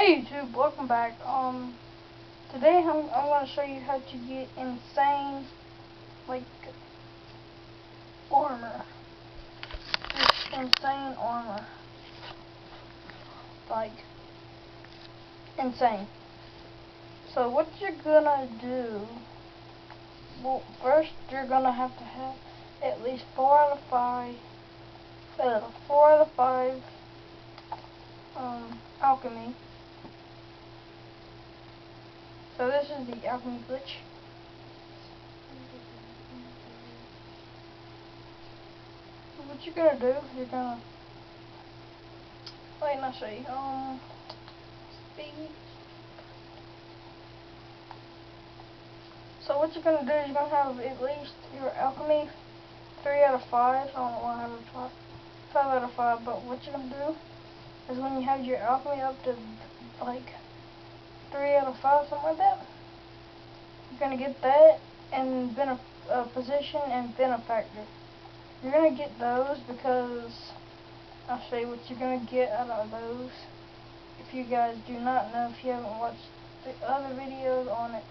Hey YouTube, welcome back. Today I'm going to show you how to get insane, like, armor. Just insane armor. Like, insane. So what you're gonna do, well, first you're gonna have to have at least 4 out of 5 alchemy. So this is the alchemy glitch. What you're gonna do, you're gonna wait, I'll show you. Speed. So what you're gonna do is you're gonna have at least your alchemy 3 out of 5. I don't know why I have a 5 out of 5, but what you're gonna do is when you have your alchemy up to like 3 out of 5, something like that, you're gonna get that and position and benefactor. You're gonna get those because I'll show you what you're gonna get out of those. If you guys do not know, if you haven't watched the other videos on it,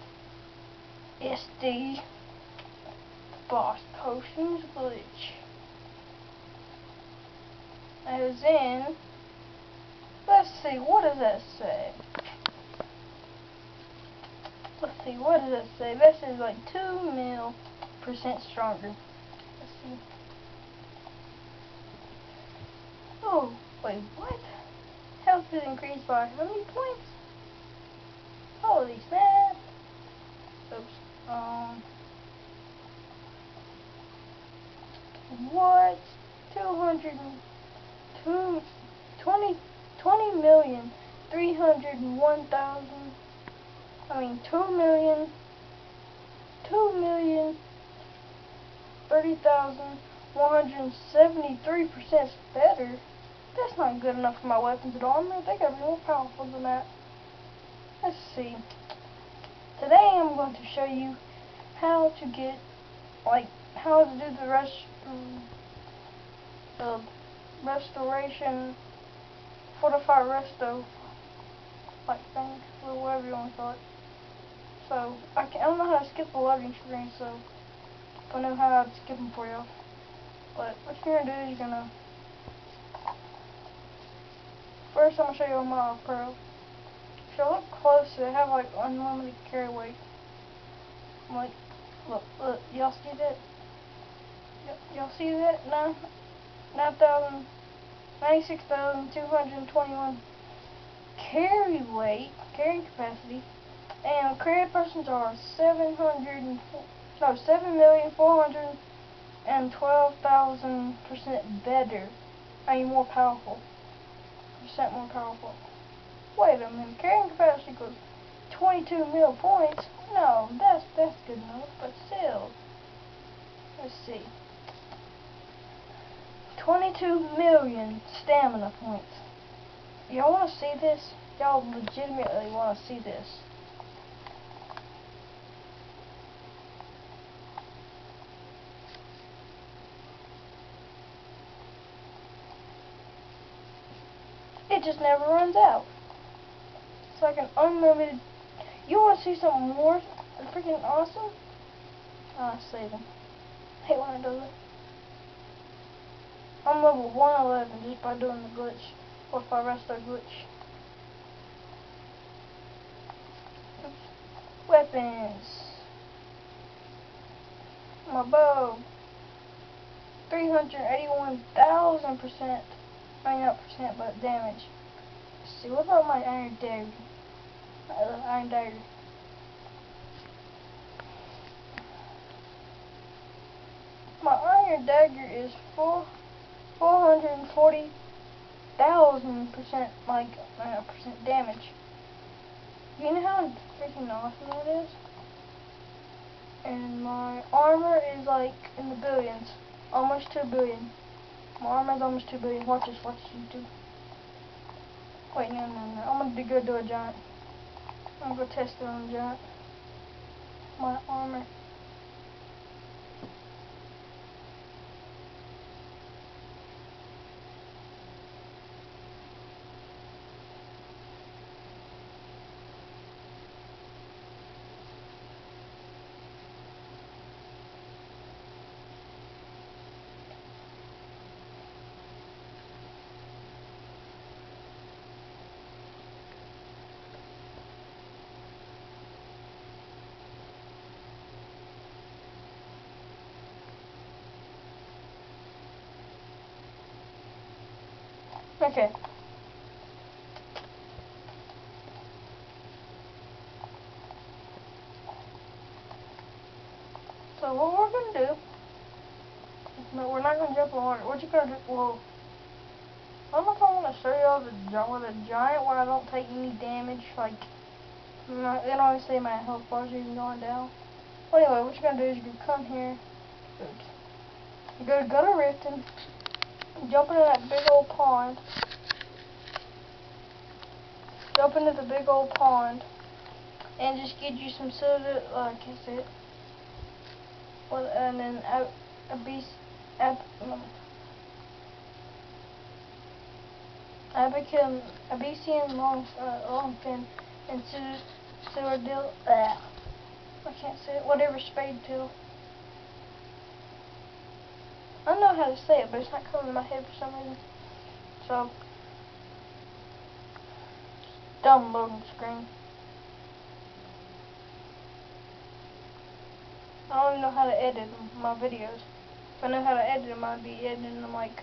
it's the boss potions glitch. As in, let's see, what does that say? Let's see, what does it say? This is like 2% stronger. Let's see. Oh, wait, what? Health is increased by how many points? Holy snap. Oops. What? 2,030,173% better. That's not good enough for my weapons and armor. They gotta be more powerful than that. Let's see. Today I'm going to show you how to get, like, how to do the restoration, fortify resto, like thing, or whatever you want to call it. So I don't know how to skip the loading screen, so I know how to skip them for you. But what you're gonna do is you're gonna first I'm gonna show you on my pro. If you look close, they have like unlimited carry weight. Like, look, y'all see that? Y'all see that? 96,221 carry weight, carrying capacity, and creative persons are 7,412,000% better. I mean, more powerful. More powerful. Wait a minute, carrying capacity equals 22 mil points? No, that's good enough, but still. Let's see. 22 million stamina points. Y'all want to see this? Y'all legitimately want to see this? It just never runs out. It's like an unlimited. You want to see something more freaking awesome? Save them. I hate when it does it. I'm level 111 just by doing the glitch. Or if I rest our glitch. Oops. Weapons. My bow. 381,000%. I mean, not percent, but damage. Let's see, what about my iron dagger? Iron dagger. My iron dagger is 440,000% like percent damage. You know how freaking awesome that is? And my armor is like in the billions, almost 2 billion. My armor is almost 2 billion. Watch this YouTube. Wait, no. I'm gonna go do a giant. I'm gonna go test it on a giant. My armor. Okay. So what we're gonna do? No, we're not gonna jump in water. What you gonna do? Well, I don't know if I want to show y'all the with a giant where I don't take any damage. Like, they don't always say my health bars are even going down. Well, anyway, what you're gonna do is you're gonna come here. You go to Gutter Rifting. Jump into that big old pond. Jump into the big old pond. And just get you some soda. I can't say it. Well, and then Abyssinian longfin and Cyrodiil. I can't say it. Whatever spade tail. I know how to say it, but it's not coming to my head for some reason. So, dumb loading screen. I don't even know how to edit my videos. If I knew how to edit them, I'd be editing them like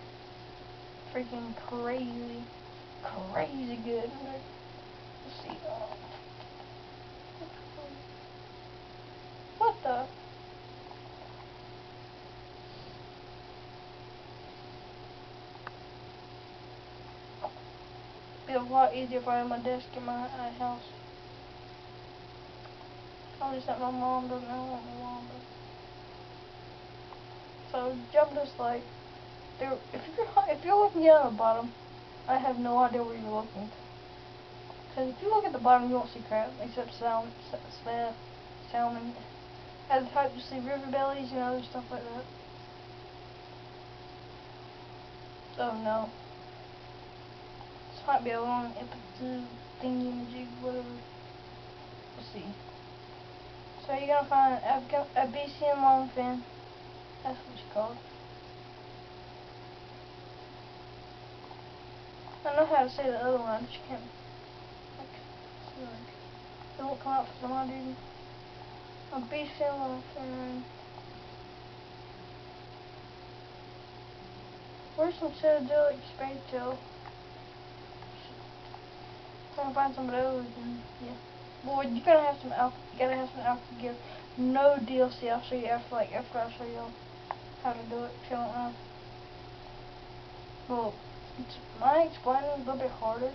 freaking crazy good. Let's see. What the? Be a lot easier if I had my desk in my house. Probably something my mom doesn't know what my mom does. So jump this like there. If you're looking down at the bottom, I have no idea where you're looking. Because if you look at the bottom, you won't see crap except salmon. At the top, you see river bellies and other stuff like that. Oh no. This might be a long episode thingy-majig, whatever. Let's see. So you're gonna find Abyssinian longfin. That's what it's called. I know how to say the other one, I just can't. It won't come out for some odd reason. Abyssinian longfin. Where's some Cyrodiil spade tail? If I can find some of those, and yeah. Well, you gotta have some alpha gear. No DLC. I'll show you after I show you how to do it. If you don't know. Well, my explaining is a little bit harder.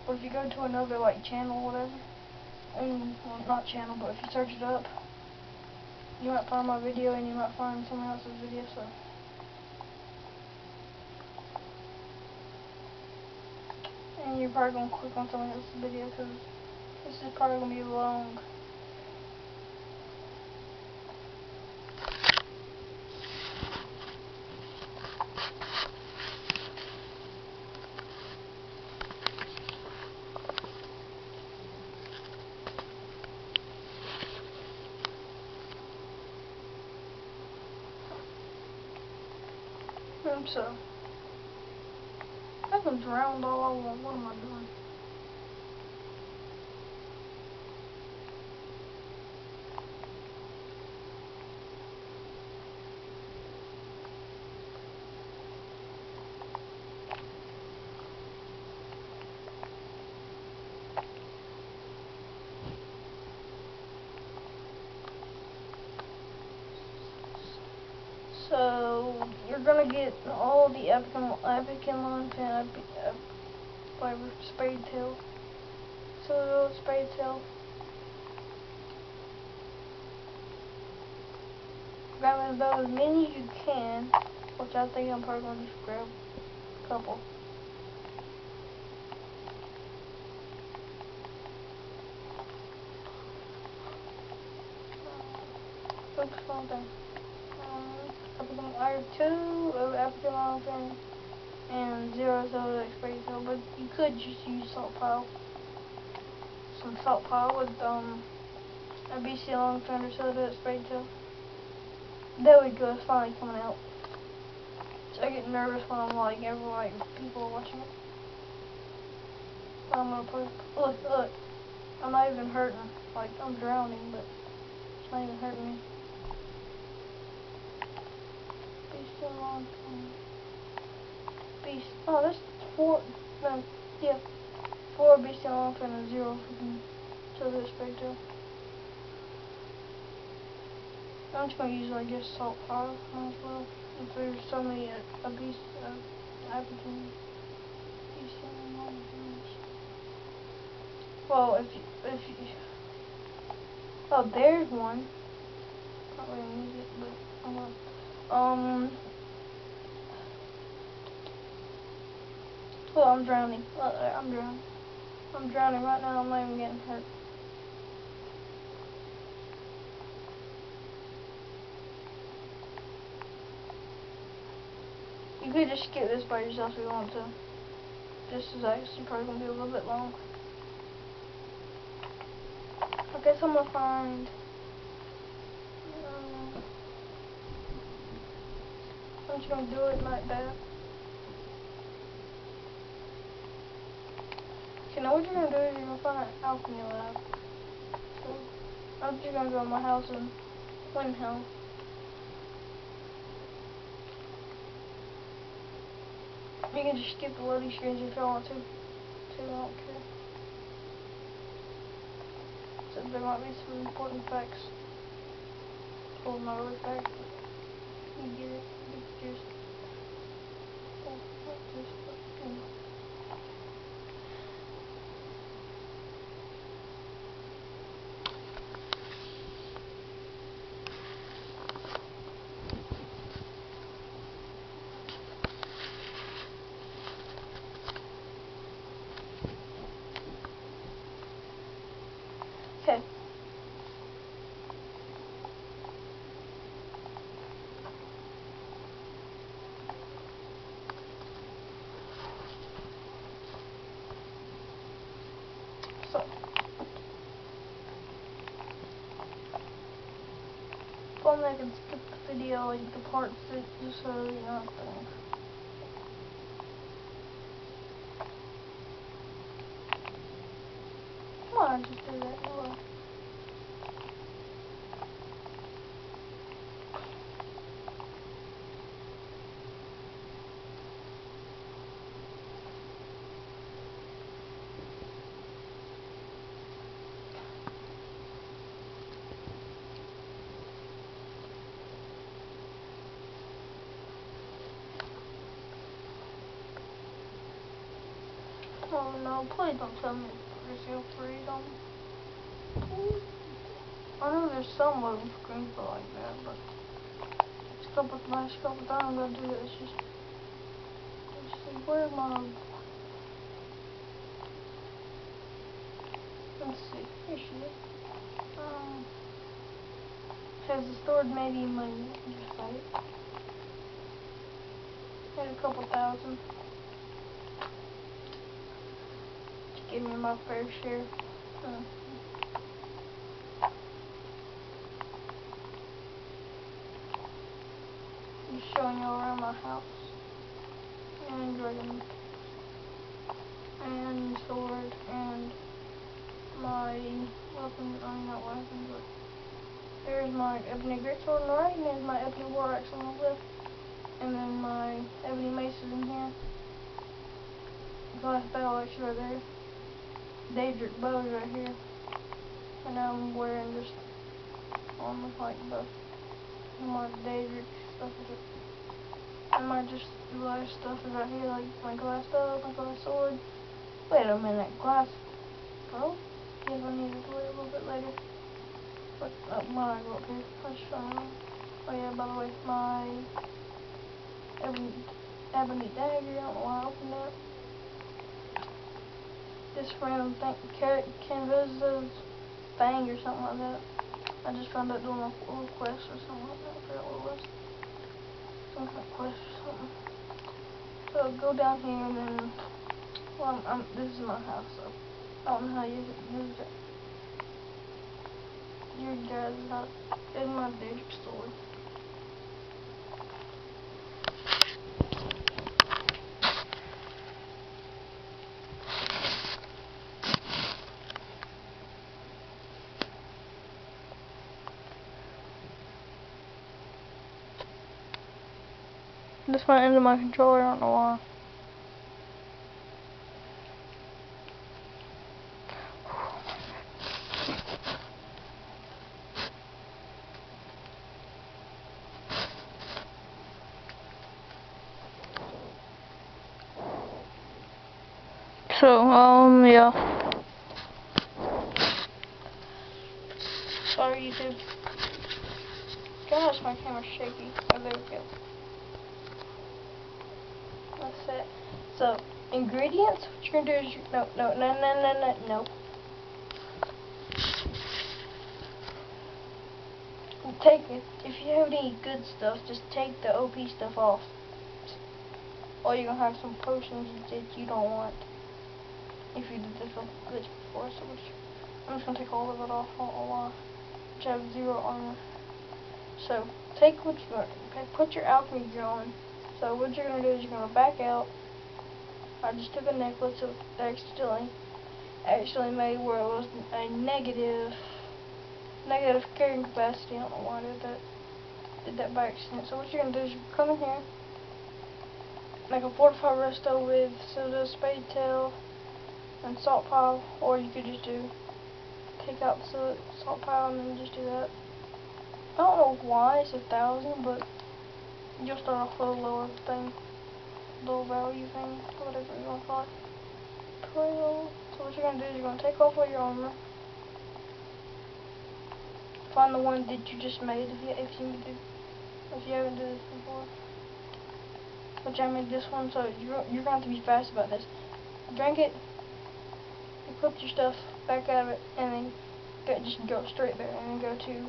But if you go to another channel or whatever, and well, not channel, but if you search it up, you might find my video and you might find someone else's video. So. And you're probably going to click on someone else's video because this is probably going to be long. So, I can drown all I want. What am I doing? So you're gonna get all the epic and longfin fiber spade tail. So spade tail. Grab as many as you can, which I think I'm probably gonna just grab a couple. Oops, wrong thing. I have 2 of African longfin and 0 of spade tail, but you could just use some salt pile with a BC longfin or soda spade tail. There we go, it's finally coming out. So I get nervous when I'm people are watching it. So I'm gonna put look, I'm not even hurting. I'm drowning, but it's not even hurting me. Beast so long. Beast. Oh, that's 4. No, yeah. 4 bestial off and a 0 freaking Tilted Spectre. I'm just gonna use, I guess, Salt 5 as well. If there's so many a beast opportunities. Well, if you, oh, there's one. Not really gonna use it, but I'm gonna. Well, I'm drowning. I'm drowning. I'm drowning right now. I'm not even getting hurt. You could just skip this by yourself if you want to. This is actually probably gonna be a little bit long. I guess I'm gonna find. I'm just gonna do it like that. Okay, now what you're gonna do is you're gonna find an alchemy lab. So I'm just gonna go to my house and win hell. You can just skip the loading screens if you want to. I don't care. So there might be some important facts. Well, not really facts, but you get it. It's just. Oh, what's this? Okay. So, if only I can skip the video, like the parts that just so you know. Come on, just do that. Hello. Oh no, please don't tell me there's still freeze on me. I know there's some loading screens for like that, but it's last couple times I'm gonna do it. It's just, let's see, where's my, let's see, here she is. Has the stored maybe money, just like it. Had a couple thousand. Just give me my fair share. Just showing you around my house. And dragon. And sword. And my weapon. I mean, not weapon, but there's my ebony greatsword on the right. And there's my ebony war axe on the left. And then my ebony mace is in here. Glass battle axe right there. Daedric bow is right here. And now I'm wearing just on like the my Daedric stuff is it. And my just glass stuff is right here, like my glass dove, my glass sword. Wait a minute, glass bow? Yes, I need to wait a little bit later. But when I go up here, I just oh yeah, by the way, my ebony dagger, I don't know why I opened that. This random thing, Canva's thing or something like that. I just found out doing a little quest or something like that. I forgot what it was. Some kind of quest or something. So go down here and then, well, this is my house, so I don't know how to use it. Your guys not in my Daedric sword. This went into my controller, I don't know why. So, yeah. Sorry, YouTube. Gosh, my camera's shaky. Oh, there we go. That's it. So, ingredients, what you're gonna do is, no. Take it, if you have any good stuff, just take the OP stuff off. Or you're gonna have some potions that you don't want. If you did this with glitch before, so I'm just gonna take all of it off, which I have 0 armor. So, take what you want, okay, put your alchemy gear on. So what you're gonna do is you're gonna back out. I just took a necklace that actually made where it was a negative carrying capacity. I don't know why I did that by accident. So what you're gonna do is you come in here, make a fortify resto with soda, spade tail, and salt pile, or you could just take out the salt pile and then just do that. I don't know why it's 1,000, but you'll start off with a lower thing, low value thing, whatever you want to call it. So what you're gonna do is you're gonna take off all your armor. Find the one that you just made if you haven't done this before. Which I made this one, so you're going to have to be fast about this. Drink it, equip your stuff back out of it, and then just go straight there, and then go to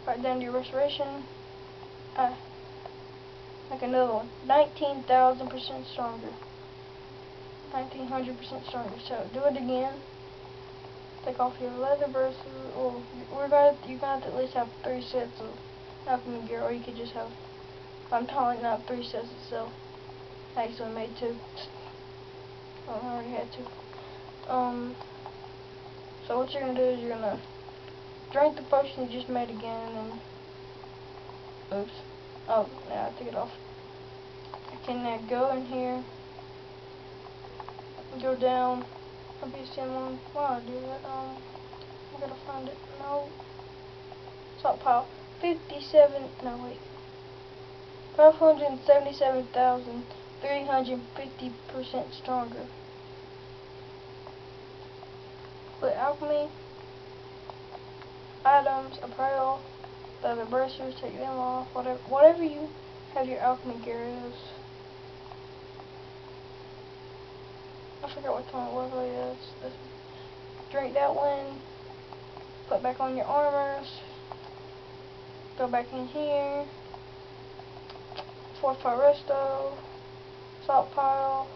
right down to your restoration. Make another one, 19,000% stronger, 1,900% stronger. So do it again. Take off your leather bracelet, or you're gonna have to at least have 3 sets of alchemy gear, or you could just have. I'm telling you, not 3 sets itself. I actually made 2. I already had 2. So what you're gonna do is you're gonna drink the potion you just made again, and oops. Oh, yeah, I took it off. I can now go in here, go down. I'll be seeing one while I do that. I gotta find it. No. Salt pile. 577,350% stronger. With alchemy, items, apparel, leather bracers, take them off, whatever you have your alchemy gear is. I forgot what time it was, what it is. Drink that one, put back on your armors, go back in here, fortify resto, salt pile,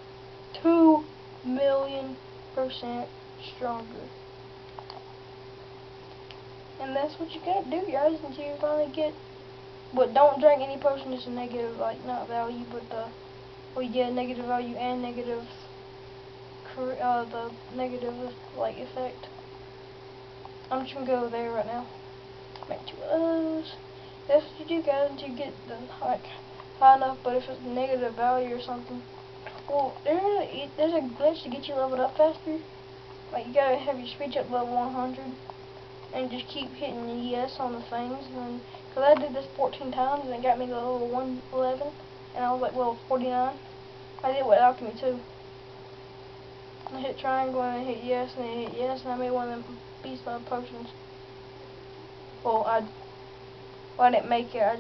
2,000,000% stronger. And that's what you gotta do, guys, until you finally get. But don't drink any potion that's a negative, like not value, but you get negative value and negative. The negative like effect. I'm just gonna go there right now. Make 2 of those. That's what you do, guys, until you get the high enough. But if it's negative value or something, well, there's a glitch to get you leveled up faster. Like you gotta have your speech up level 100, and just keep hitting yes on the things. And cause I did this 14 times and it got me to level 111, and I was like level 49. I did it with alchemy too. I hit triangle and I hit yes and I hit yes, and I made one of them beast mode potions. Well, I didn't make it.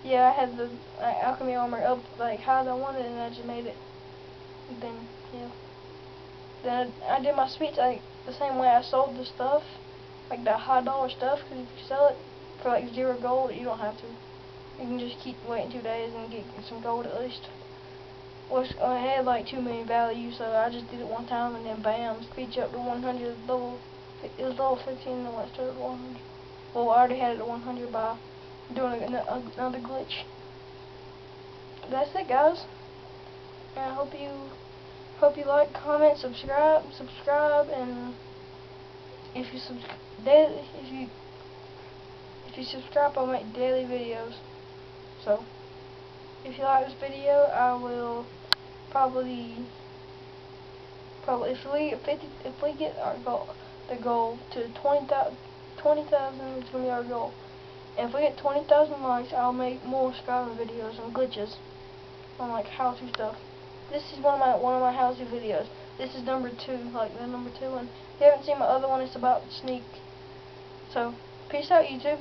Yeah, I had the alchemy armor up like high as I wanted, and I just made it. And then yeah, then I did my speech like the same way I sold the stuff, like the high dollar stuff. Because if you sell it for like 0 gold, you don't have to. You can just keep waiting 2 days and get some gold at least. I had like 2 million value, so I just did it one time and then bam, speech up to 100 level. It was level 15 when I started at 100. Well, I already had it at 100 by doing another glitch. That's it, guys. And I hope you like, comment, subscribe, and if you subscribe, I'll make daily videos. So if you like this video, I will probably if we get our goal to 20,000, is gonna be our goal. And if we get 20,000 likes, I'll make more Skyrim videos and glitches on like how-to stuff. This is one of my how-to videos. this is number 2, like the number 2 one. If you haven't seen my other one, it's about sneak. So, peace out, YouTube.